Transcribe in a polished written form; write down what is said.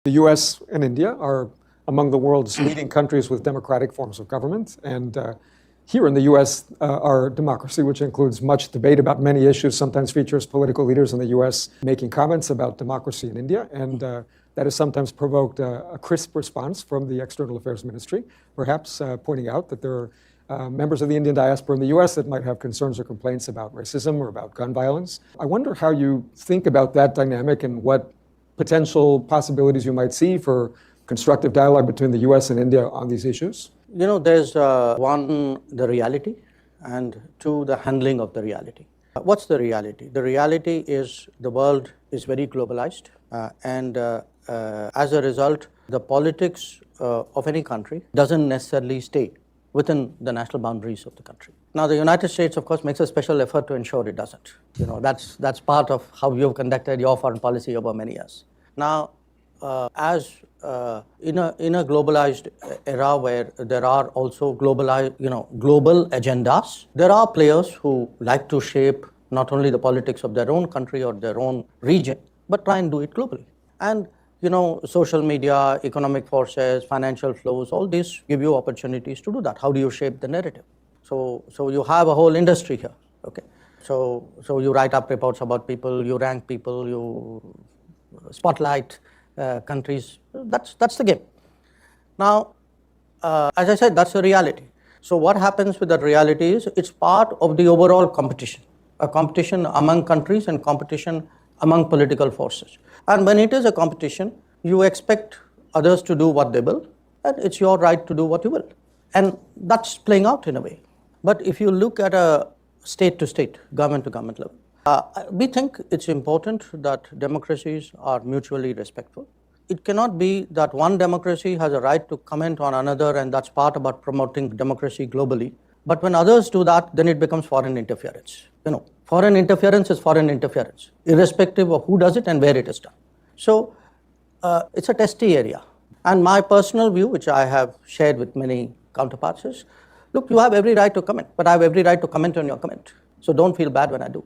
The US and India are among the world's leading countries with democratic forms of government. And here in the US, our democracy, which includes much debate about many issues, sometimes features political leaders in the US making comments about democracy in India. And that has sometimes provoked a crisp response from the External Affairs Ministry, perhaps pointing out that there are members of the Indian diaspora in the US that might have concerns or complaints about racism or about gun violence. I wonder how you think about that dynamic and what potential possibilities you might see for constructive dialogue between the US and India on these issues? You know, there's one, the reality, and two, the handling of the reality. What's the reality? The reality is the world is very globalized, and as a result, the politics of any country doesn't necessarily stay within the national boundaries of the country. Now, the United States, of course, makes a special effort to ensure it doesn't. You know, that's part of how you've conducted your foreign policy over many years. Now, as in a globalized era where there are also global agendas, there are players who like to shape not only the politics of their own country or their own region, but try and do it globally. And you know, social media, economic forces, financial flows, all these give you opportunities to do that. How do you shape the narrative? So you have a whole industry here, okay? So you write up reports about people, you rank people, you spotlight countries. That's the game. Now, as I said, that's the reality. So what happens with that reality is it's part of the overall competition, a competition among countries and competition among political forces. And when it is a competition, you expect others to do what they will, and it's your right to do what you will. And that's playing out in a way. But if you look at a state-to-state, government-to-government level, we think it's important that democracies are mutually respectful. It cannot be that one democracy has a right to comment on another, and that's part about promoting democracy globally. But when others do that, then it becomes foreign interference. You know, foreign interference is foreign interference, irrespective of who does it and where it is done. So it's a testy area. And my personal view, which I have shared with many counterparts, is, look, you have every right to comment, but I have every right to comment on your comment. So don't feel bad when I do.